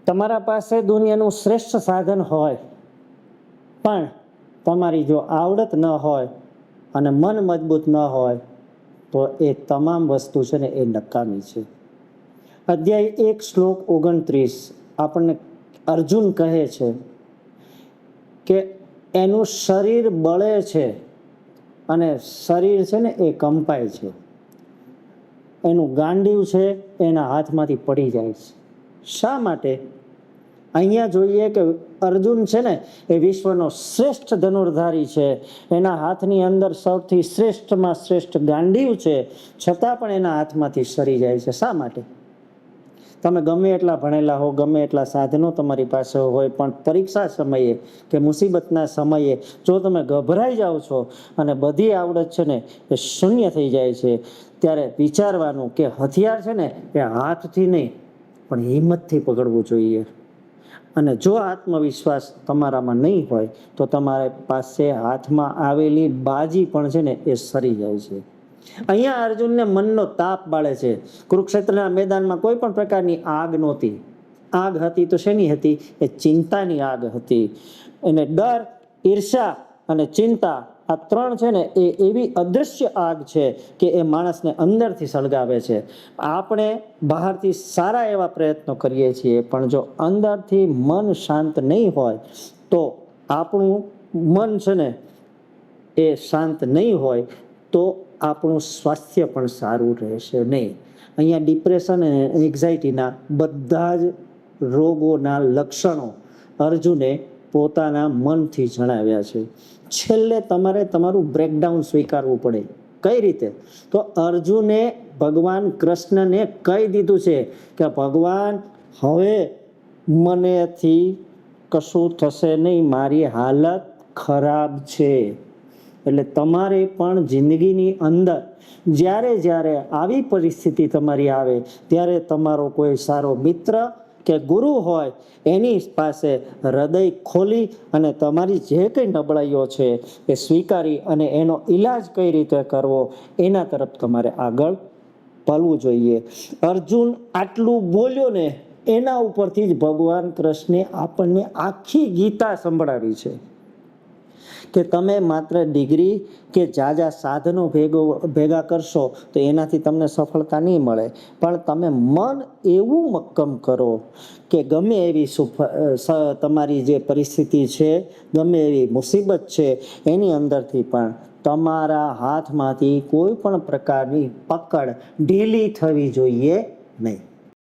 તમારા પાસે દુનિયાનું શ્રેષ્ઠ સાધન હોય પણ તમારી જો આવડત ન હોય અને મન મજબૂત ન હોય તો એ તમામ વસ્તુ છે ને એ નકામી છે. અધ્યાય 1 શ્લોક 29 આપણને અર્જુન કહે છે કે એનું શરીર બળે છે અને શરીર છે ને એ કંપાય છે, એનું ગાંડિયું છે એના હાથમાંથી પડી જાય છે. શા માટે? અહીંયા જોઈએ કે અર્જુન છે ને એ વિશ્વનો શ્રેષ્ઠ ધનુર્ધારી છે, એના હાથની અંદર સૌથી શ્રેષ્ઠમાં શ્રેષ્ઠ ગાંડિયું છે, છતાં પણ એના હાથમાંથી સરી જાય છે. શા માટે? તમે ગમે એટલા ભણેલા હો, ગમે એટલા સાધનો તમારી પાસે હોય, પણ પરીક્ષા સમયે કે મુસીબતના સમયે જો તમે ગભરાઈ જાઓ છો અને બધી આવડત છે ને એ શૂન્ય થઈ જાય છે, ત્યારે વિચારવાનું કે હથિયાર છે ને એ હાથથી નહીં પણ હિંમતથી પકડવું જોઈએ. અને જો આત્મવિશ્વાસ તમારામાં નહીં હોય તો તમારી પાસે હાથમાં આવેલી બાજી પણ છે ને એ સરી જાય છે. અહીંયા અર્જુનને મનનો તાપ બાળે છે. કુરુક્ષેત્રના મેદાનમાં કોઈ પણ પ્રકારની આગ નહોતી. આગ હતી તો શેની હતી? એ ચિંતાની આગ હતી. એને ડર, ઈર્ષા અને ચિંતા આ ત્રણ છે ને એ એવી અદૃશ્ય આગ છે કે એ માણસને અંદરથી સળગાવે છે. આપણે બહારથી સારા એવા પ્રયત્નો કરીએ છીએ, પણ જો અંદરથી મન શાંત નહીં હોય તો આપણું મન છે ને એ શાંત નહીં હોય તો આપણું સ્વાસ્થ્ય પણ સારું રહેશે નહીં. અહીંયા ડિપ્રેશન અને એન્ઝાઇટીના બધા જ રોગોના લક્ષણો અર્જુને પોતાના મનથી જણાવ્યા છે. છેલ્લે તમારે તમારું બ્રેકડાઉન સ્વીકારવું પડે. કઈ રીતે? તો અર્જુને ભગવાન કૃષ્ણને કહી દીધું છે કે ભગવાન હવે મનેથી કશું થશે નહીં, મારી હાલત ખરાબ છે. એટલે તમારે પણ જિંદગીની અંદર જ્યારે આવી પરિસ્થિતિ તમારી આવે ત્યારે તમારો કોઈ સારો મિત્ર કે ગુરુ હોય એની પાસે હૃદય ખોલી અને તમારી જે કંઈ નબળાઈઓ છે એ સ્વીકારી અને એનો ઈલાજ કઈ રીતે કરવો એના તરફ તમારે આગળ ચાલવું જોઈએ. અર્જુન આટલું બોલ્યો ને એના ઉપરથી જ ભગવાન કૃષ્ણે આપણને આખી ગીતા સંભળાવી છે કે તમે માત્ર ડિગ્રી કે જાજા સાધનો ભેગા કરશો તો એનાથી તમને સફળતા નહીં મળે, પણ તમે મન એવું મક્કમ કરો કે ગમે એવી તમારી જે પરિસ્થિતિ છે, ગમે એવી મુસીબત છે, એની અંદરથી પણ તમારા હાથમાંથી કોઈ પણ પ્રકારની પકડ ઢીલી થવી જોઈએ નહીં.